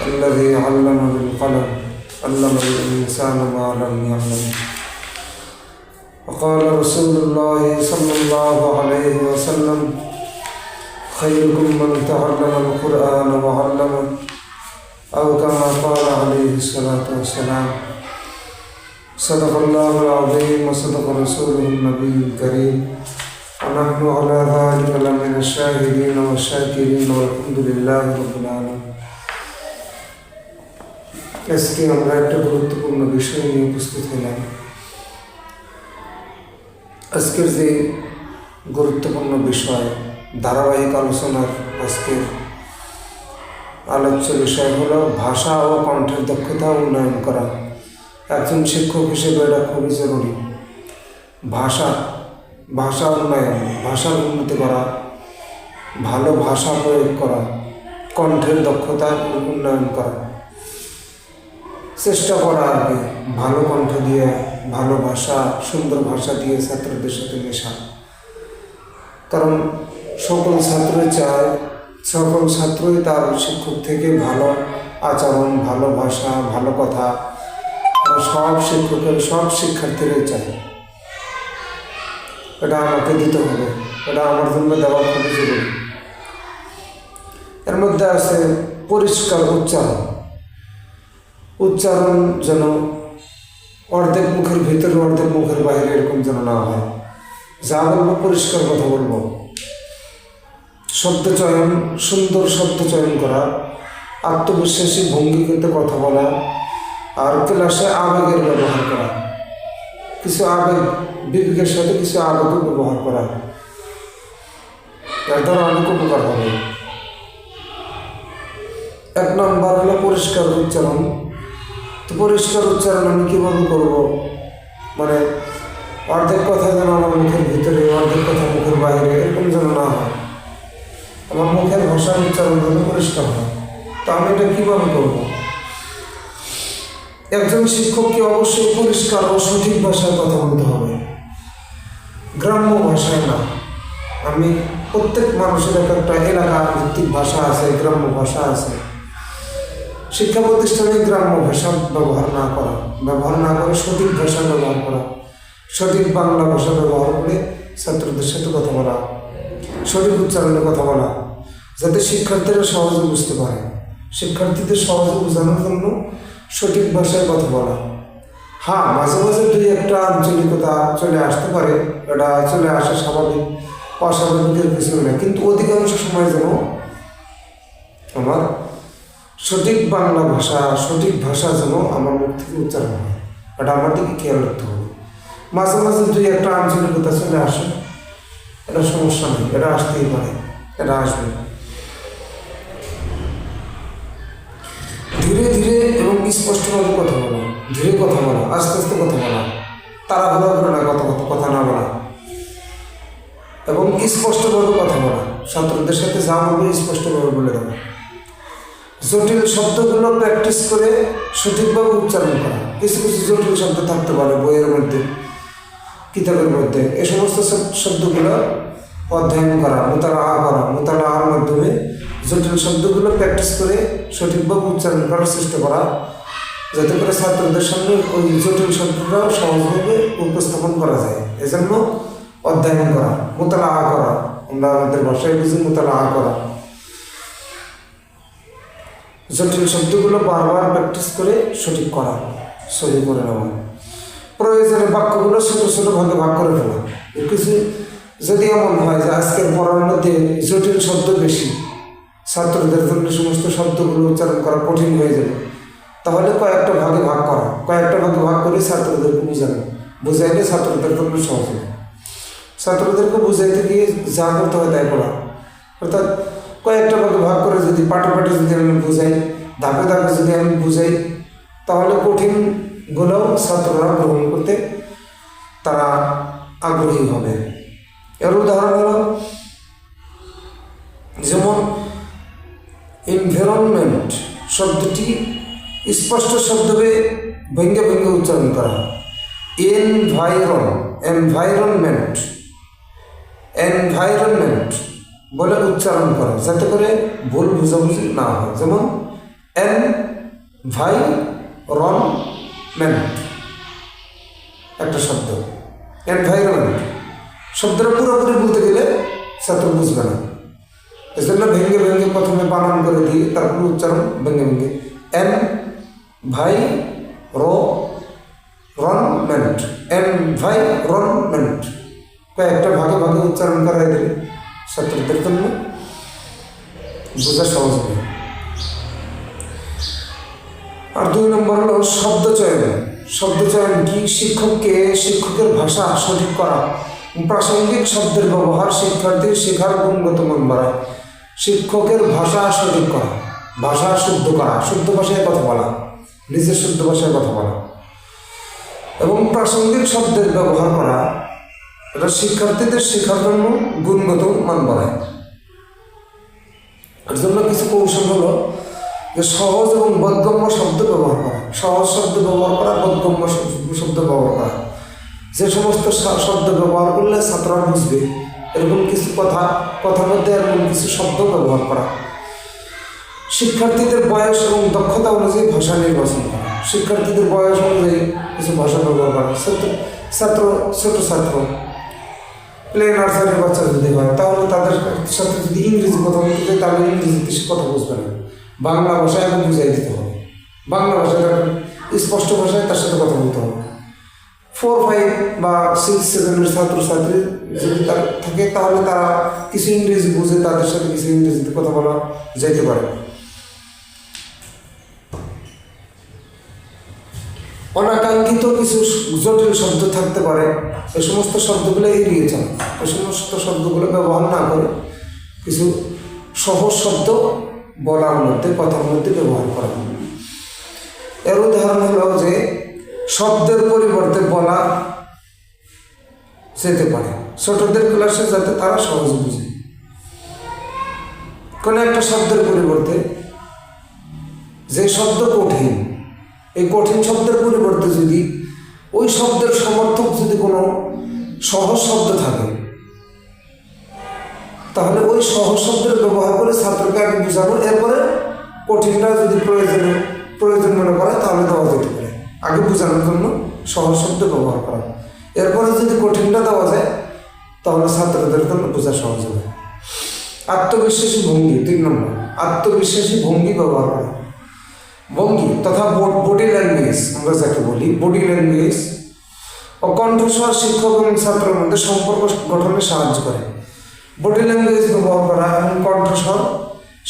الذي علم بالقلم علم الإنسان ما لم يعلم. وقال رسول الله صلى الله عليه وسلم خيركم من تعلم القرآن وعلمه أو كما قال عليه الصلاة والسلام. صدق الله العظيم وصدق رسوله النبي الكريم ونحن على ذلك لمن الشاهدين والشاكرين والحمد لله رب العالمين. আজকে আমরা একটা গুরুত্বপূর্ণ বিষয় নিয়ে উপস্থিত হলাম। আজকের যে গুরুত্বপূর্ণ বিষয়, ধারাবাহিক আলোচনার আজকের আলোচ্য বিষয় হলো ভাষা ও কণ্ঠের দক্ষতা উন্নয়ন করা। একজন শিক্ষক হিসেবে এটা খুবই জরুরি। ভাষা উন্নয়ন, ভাষার উন্নতি করা, ভালো ভাষা প্রয়োগ করা, কণ্ঠের দক্ষতা উন্নয়ন করা, চেষ্টা করা আর কি ভালো কণ্ঠ দিয়ে, ভালো ভাষা, সুন্দর ভাষা দিয়ে ছাত্রদের সাথে মেশা। কারণ সকল ছাত্রই তার শিক্ষক থেকে ভালো আচরণ, ভালো ভাষা, ভালো কথা সব শিক্ষকের, সব শিক্ষার্থীরাই চায়। এটা আমাকে দিতে হবে, এটা আমার জন্য দেওয়া খুবই জরুরি। এর মধ্যে আছে পরিষ্কার উচ্চারণ যেন অর্ধেক মুখের ভিতরে অর্ধেক মুখের বাইরে এরকম যেন না হয়। যা বলবো পরিষ্কার কথা বলবো। শব্দ চয়ন, সুন্দর শব্দ চয়ন করা, আত্মবিশ্বাসী ভঙ্গিতে কথা বলা, আর ক্লাসে আবেগের ব্যবহার করা, কিছু আবেগ, বিবেকের সাথে কিছু আবেগও ব্যবহার করা। এর দ্বারা অনেক উপকার হবে। এক নম্বর হলো পরিষ্কার উচ্চারণ। তো পরিষ্কার উচ্চারণ আমি কীভাবে করবো? মানে অর্ধেক কথা যেন আমার মুখের ভিতরে, অর্ধেক কথা মুখের বাইরে এরকম যেন না হয়। আমার মুখের ভাষার উচ্চারণ যেন পরিষ্কার হয়। তো আমি এটা কীভাবে করবো? একজন শিক্ষককে অবশ্যই পরিষ্কার ও সঠিক ভাষায় কথা বলতে হবে, গ্রাম্য ভাষায় না। আমি প্রত্যেক মানুষের একটা এলাকা ভিত্তিক ভাষা আছে, গ্রাম্য ভাষা আছে। শিক্ষা প্রতিষ্ঠানে গ্রাম্য ভাষা ব্যবহার না করে সঠিক ভাষা ব্যবহার করা, সঠিক বাংলা ভাষা ব্যবহার করে ছাত্রদের সাথে কথা বলা, সঠিক উচ্চারণে কথা বলা, যাতে শিক্ষার্থীরা সহজে বুঝতে পারে। শিক্ষার্থীদের সহজে বোঝানোর জন্য সঠিক ভাষায় কথা বলা। হ্যাঁ, মাঝে মাঝে দুই একটা আঞ্চলিকতা চলে আসতে পারে, এটা চলে আসা স্বাভাবিক, অস্বাভাবিকের কিছু না। কিন্তু অধিকাংশ সময় যেন আমার সঠিক বাংলা ভাষা, সঠিক ভাষা যেন আমার মুখ থেকে উচ্চারণ হয়, এটা আমার দিকে খেয়াল রাখতে হবে। মাঝে মাঝে দুই একটা আঞ্চলিকতা চলে আসে, এটা সমস্যা নেই, এটা আসতেই পারে, এটা আসবে। ধীরে ধীরে এবং স্পষ্টভাবে কথা বলা, ধীরে কথা বলা, আস্তে আস্তে কথা বলা, তাড়াহুড়া করে না কথা না বলা, এবং স্পষ্টভাবে কথা বলা। ছাত্রদের সাথে যা বলবে স্পষ্টভাবে বলে দেওয়া। জটিল শব্দগুলো প্র্যাকটিস করে সঠিকভাবে উচ্চারণ করা। কিছু কিছু জটিল শব্দ থাকতে পারে বইয়ের মধ্যে, কিতাবের মধ্যে। এই সমস্ত শব্দগুলো অধ্যয়ন করা, মোতালার মাধ্যমে জটিল শব্দগুলো প্র্যাকটিস করে সঠিকভাবে উচ্চারণ করার চেষ্টা করা, যাতে করে ছাত্রদের সামনে ওই জটিল শব্দটাও সহজভাবে উপস্থাপন করা যায়। এজন্য অধ্যয়ন করা, মোতালা করা, আমরা আমাদের ভাষায় বুঝি মোতালা করা। জটিল শব্দগুলো বারবার প্র্যাকটিস করে সঠিক করা, সহি করে নেওয়া। প্রয়োজনে বাক্যগুলো ছোটো ছোটো ভাগে ভাগ করে ফেলা। কিছু যদি এমন হয় যে আজকের পড়ার মধ্যে জটিল শব্দ বেশি, ছাত্রদের জন্য সমস্ত শব্দগুলো উচ্চারণ করা কঠিন হয়ে যাবে, তাহলে কয়েকটা ভাগে ভাগ করে ছাত্রদেরকে বুঝাইলে ছাত্রদের জন্য সহজ হবে। ছাত্রদেরকে বুঝাইতে গিয়ে যা করতে হয় তাই করা, অর্থাৎ কয়েকটা ভাগে ভাগ করে যদি পাঠে যদি আমি বুঝাই, ধাপে ধাপে যদি আমি বুঝাই, তাহলে কঠিনগুলোও ছাত্ররা গ্রহণ করতে তারা আগ্রহী হবে। এর উদাহরণ হলো যেমন এনভায়রনমেন্ট শব্দটি স্পষ্ট শব্দে ভেঙ্গে উচ্চারণ করা। এনভায়রনমেন্ট বলে উচ্চারণ করা, যাতে করে ভুল বুঝাবুঝি না হয়। যেমন এনভাইরনমেন্ট একটা শব্দ। এনভাইরনমেন্ট শব্দটা পুরোপুরি বলতে গেলে ছাত্র বুঝবে না, এজন্য ভেঙে ভেঙে প্রথমে বানান করে দিয়ে তারপর উচ্চারণ ভেঙে ভেঙে। এনভাইরনমেন্ট এনভাইরনমেন্ট কয়েকটা ভাগে ভাগে উচ্চারণ করাই দেবে ছাত্রদের জন্য বোঝা সহজ হবে। আর 2 নম্বর হলো শব্দ চয়ন। শব্দ চয়ন কি? শিক্ষকের ভাষা সঠিক করা, প্রাসঙ্গিক শব্দের ব্যবহার শিক্ষার্থীর শেখার গুণগত মান বাড়ায়। শিক্ষকের ভাষা সঠিক করা, ভাষা শুদ্ধ করা, শুদ্ধ ভাষায় কথা বলা, নিজের শুদ্ধ ভাষায় কথা বলা এবং প্রাসঙ্গিক শব্দের ব্যবহার করা, এটা শিক্ষার্থীদের শেখার জন্য গুণগত মান বাড়ায়। এর জন্য কিছু কৌশল হলো যে সহজ এবং বোধগম্য শব্দ ব্যবহার করা, সহজ শব্দ ব্যবহার করা, বোধগম্য শব্দ ব্যবহার করা। যে সমস্ত শব্দ ব্যবহার করলে ছাত্ররা বুঝবে এরকম কিছু কথার মধ্যে এরকম কিছু শব্দ ব্যবহার করা। শিক্ষার্থীদের বয়স এবং দক্ষতা অনুযায়ী ভাষা নির্বাচন করা, শিক্ষার্থীদের বয়স অনুযায়ী কিছু ভাষা ব্যবহার করা। ছোট ছাত্র প্লে নার্সারির বাচ্চা যদি হয় তাহলে তাদের সাথে যদি ইংরেজি কথা বলতে চাই তাহলে ইংরেজিতে সে কথা বুঝবে না, বাংলা ভাষায় আমি বুঝাই দিতে হবে, বাংলা ভাষায় স্পষ্ট ভাষায় তার সাথে কথা বলতে হবে। 4, 5 বা 6, 7 ছাত্রছাত্রী যদি তার থাকে তাহলে তারা কিছু ইংরেজি বুঝে তাদের সাথে কিছু ইংরেজিতে কথা বলা যাইতে পারে। অনাকাঙ্ক্ষিত কিছু জটিল শব্দ থাকতে পারে, এই সমস্ত শব্দগুলো এড়িয়ে যান, এই সমস্ত শব্দগুলো ব্যবহার না করে কিছু সহজ শব্দ বলার মধ্যে কথার মধ্যে ব্যবহার করা। এর উদাহরণ হলো যে শব্দের পরিবর্তে বলা যেতে পারে ছোটদের ক্লাসে যাতে তারা সহজ বুঝে। কোনো একটা শব্দের পরিবর্তে যে শব্দ কঠিন, এই কঠিন শব্দের পরিবর্তে যদি ওই শব্দের সমর্থক যদি কোনো সহজ শব্দ থাকে তাহলে ওই সহজ শব্দের ব্যবহার করে ছাত্রকে আগে বোঝানো, এরপরে কঠিনটা যদি প্রয়োজন মনে করে তাহলে দেওয়া যেতে পারে। আগে বোঝানোর জন্য সহজ শব্দ ব্যবহার করা, এরপরে যদি কঠিনটা দেওয়া যায় তাহলে ছাত্রদের জন্য বোঝা সহজ হবে। আত্মবিশ্বাসী ভঙ্গি 3 নম্বর, আত্মবিশ্বাসী ভঙ্গি ব্যবহার করা। ভঙ্গি তথা বডি ল্যাঙ্গুয়েজ, আমরা যাকে বলি বডি ল্যাঙ্গুয়েজ ও কণ্ঠস্বর শিক্ষক এবং ছাত্রের মধ্যে সম্পর্ক গঠনে সাহায্য করে। বডি ল্যাঙ্গুয়েজ ব্যবহার করা এবং কণ্ঠস্বর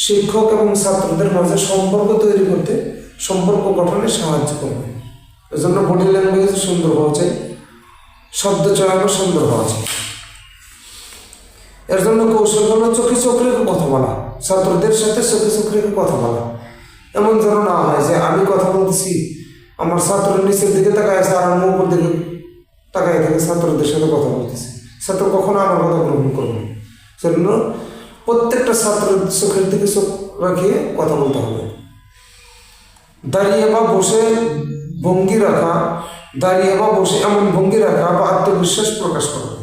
শিক্ষক এবং ছাত্রদের মাঝে সম্পর্ক তৈরি করতে, সম্পর্ক গঠনে সাহায্য করবে। এজন্য বডি ল্যাঙ্গুয়েজ সুন্দর হওয়া চাই, শব্দ চয়নও সুন্দর হওয়া চাই। এর জন্য কৌশল হলো চোখে চোখ রেখে কথা বলা, ছাত্রদের সাথে চোখে চোখ রেখে কথা বলা। এমন যেন না হয় যে আমি কথা বলছি আমার ছাত্রের নিচের দিকে তাকায় আছে আর আমি উপর দিকে তাকায় থেকে ছাত্রদের সাথে কথা বলতেছি, ছাত্র কখনো আমার কথা গ্রহণ করবে না। সেজন্য প্রত্যেকটা ছাত্রের চোখের দিকে চোখ রাখিয়ে কথা বলতে হবে। দাঁড়িয়ে বা বসে ভঙ্গি রাখা, দাঁড়িয়ে বা বসে এমন ভঙ্গি রাখা বা আত্মবিশ্বাস প্রকাশ করবে।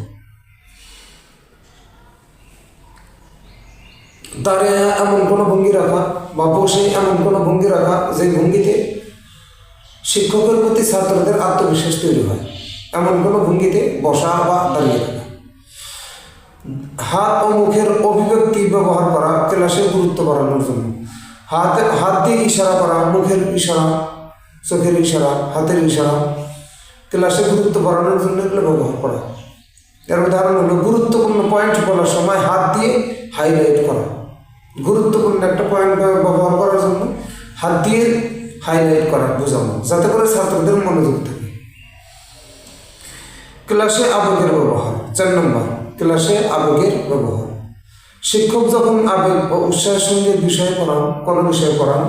দাঁড়িয়ে এমন কোনো ভঙ্গি রাখা বা বসে এমন কোনো ভঙ্গি রাখা যে ভঙ্গিতে শিক্ষকের প্রতি ছাত্রদের আত্মবিশ্বাস তৈরি হয়, এমন কোনো ভঙ্গিতে বসা বা দাঁড়িয়ে থাকা। হাত ও মুখের অভিব্যক্তি ব্যবহার করা ক্লাসে গুরুত্ব বাড়ানোর জন্য। হাত দিয়ে ইশারা করা, মুখের ইশারা, চোখের ইশারা, হাতের ইশারা ক্লাসে গুরুত্ব বাড়ানোর জন্য এগুলো ব্যবহার করা। এর উদাহরণ হলো গুরুত্বপূর্ণ পয়েন্ট বলার সময় হাত দিয়ে হাইলাইট করা। গুরুত্বপূর্ণ একটা পয়েন্ট ব্যবহার করার জন্য হাত দিয়ে হাইলাইট করা, বোঝানো, যাতে করে ছাত্রদের মনোযোগ থাকে। ক্লাসে আবেগের ব্যবহার 4 নম্বর, ক্লাসে আবেগের ব্যবহার। শিক্ষক যখন আবেগ ও উৎসাহের সঙ্গে কোনো বিষয় পড়ান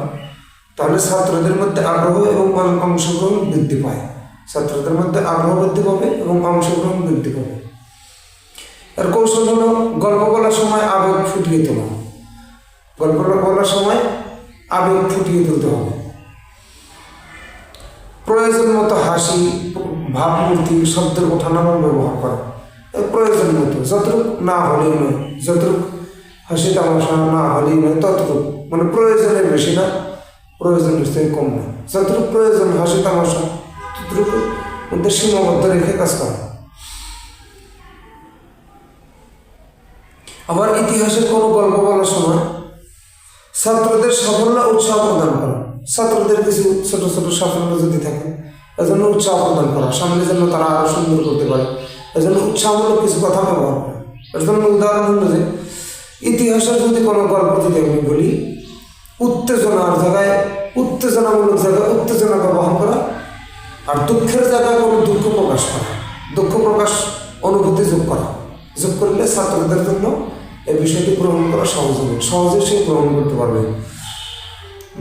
তাহলে ছাত্রদের মধ্যে আগ্রহ এবং অংশগ্রহণ বৃদ্ধি পায়, ছাত্রদের মধ্যে আগ্রহ বৃদ্ধি পাবে এবং অংশগ্রহণ বৃদ্ধি পাবে। এর কৌশল হলো গল্প বলার সময় আবেগ ফুটিয়ে তোলা, গল্প বলার সময় আবেগ ফুটিয়ে তুলতে হবে। প্রয়োজন মতো হাসি, ভাবমূর্তি, শব্দের ওঠানামা ব্যবহার করা প্রয়োজন মতো, যতটুকু না হলেই নয়, যতটুকু হাসি তামাশা না হলেই নয় ততটুকু, মানে প্রয়োজনের বেশি না, প্রয়োজনের থেকে কম না, যতটুকু প্রয়োজন হাসি তামাশা ততটুকু মধ্যে সীমাবদ্ধ রেখে কাজ করা। আবার ইতিহাসের কোনো গল্প বলার সময় ছাত্রদের সাফল্য উৎসাহ প্রদান করা, ছাত্রদের কিছু ছোট ছোট সাফল্য যদি থাকে এজন্য উৎসাহ প্রদান করা, সামনে যেন তারা আরো সুন্দর করতে পারে এজন্য উৎসাহমূলক কিছু কথা ব্যবহার করা। এর জন্য উদাহরণ হলো যে ইতিহাসের যদি কোনো গল্প যদি আমি বলি, উত্তেজনার জায়গায় উত্তেজনামূলক জায়গায় উত্তেজনা ব্যবহার করা, আর দুঃখের জায়গায় কোনো দুঃখ প্রকাশ করা, দুঃখ প্রকাশ অনুভূতি যোগ করা। যোগ করলে ছাত্রদের জন্য এই বিষয়টি গ্রহণ করা সহজ হবে, সহজে সে গ্রহণ করতে পারবে,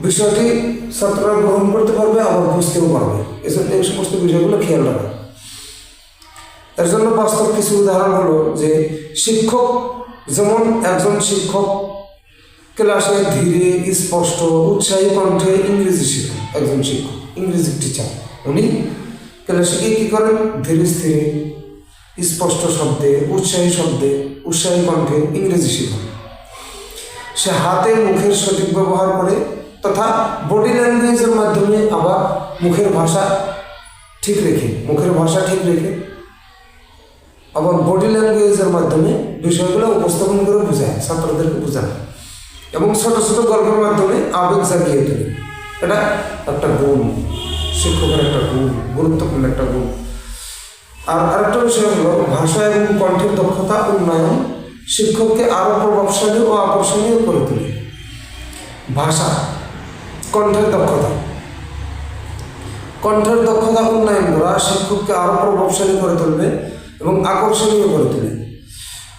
বিষয়টি ছাত্ররা গ্রহণ করতে পারবে, আবার বুঝতেও পারবে। এজন্য এই সমস্ত বিষয়গুলো খেয়াল রাখা। এর জন্য বাস্তব কিছু উদাহরণ হলো যে শিক্ষক, যেমন একজন শিক্ষক ক্লাসে ধীরে স্পষ্ট উৎসাহী কণ্ঠে ইংরেজি শেখান, একজন শিক্ষক ইংরেজি টিচার, উনি ক্লাসে কী করেন, ধীরে স্থিরে স্পষ্ট শব্দে উৎসাহী কণ্ঠে ইংরেজি শেখান। সে হাতে মুখের সঠিক ব্যবহার করে তথা বডি ল্যাঙ্গুয়েজের মাধ্যমে, আবার মুখের ভাষা ঠিক রেখে আবার বডি ল্যাঙ্গুয়েজের মাধ্যমে বিষয়গুলো উপস্থাপন করে বোঝায়, ছাত্রদেরকে বোঝায়, এবং ছোট ছোট গল্পের মাধ্যমে আবেগ জাগিয়ে তোলে। এটা একটা গুণ, শিক্ষকের একটা গুণ, গুরুত্বপূর্ণ একটা গুণ। আর আরেকটা বিষয় হলো ভাষা এবং কণ্ঠের দক্ষতা উন্নয়ন শিক্ষককে আরও প্রভাবশালী ও আকর্ষণীয় করে তোলে। ভাষা, কণ্ঠের দক্ষতা উন্নয়ন করা শিক্ষককে আরও প্রভাবশালী করে তুলবে এবং আকর্ষণীয় করে তোলে।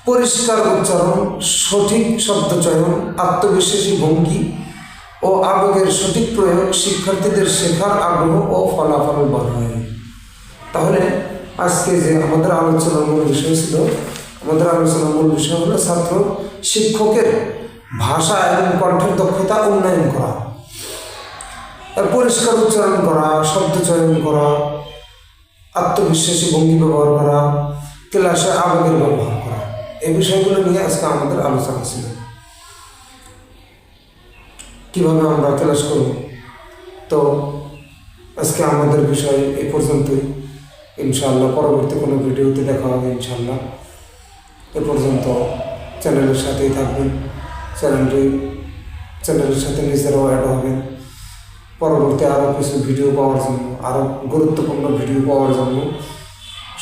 পরিষ্কার উচ্চারণ, সঠিক শব্দচয়ন, আত্মবিশ্বাসী ভঙ্গি ও আবেগের সঠিক প্রয়োগ শিক্ষার্থীদের শেখার আগ্রহ ও ফলাফল বাড়ায়। তাহলে আজকে যে আমাদের আলোচনার মূল বিষয় ছিল, হলো ছাত্র শিক্ষকের ভাষা এবং কণ্ঠের দক্ষতা উন্নয়ন করা, পরিষ্কার উচ্চারণ করা, শব্দ চয়ন করা, আত্মবিশ্বাসী ভঙ্গি ব্যবহার করা, ক্লাসে আবেগের ব্যবহার করা। এই বিষয়গুলো নিয়ে আজকে আমাদের আলোচনা ছিল। কীভাবে আমরা ক্লাস করব, তো আজকে আমাদের বিষয় এই পর্যন্তই। ইনশাআল্লাহ পরবর্তী কোনো ভিডিওতে দেখা হবে ইনশাআল্লাহ। এ পর্যন্ত চ্যানেলের সাথেই থাকবেন, চ্যানেলের সাথে নিজেরাও অ্যাড হবেন। পরবর্তী আরও কিছু ভিডিও পাওয়ার জন্য, আরও গুরুত্বপূর্ণ ভিডিও পাওয়ার জন্য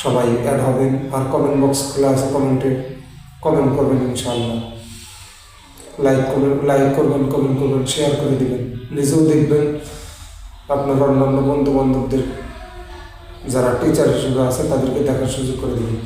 সবাই অ্যাড হবেন। আর কমেন্ট বক্স খোলা আছে, কমেন্ট করবেন ইনশাআল্লাহ। লাইক করবেন, কমেন্ট করবেন, শেয়ার করে দেবেন, নিজেও দেখবেন, আপনার অন্যান্য বন্ধু বান্ধবদের যারা টিচার হিসেবে আছে তাদেরকে দেখার সুযোগ করে দেবেন।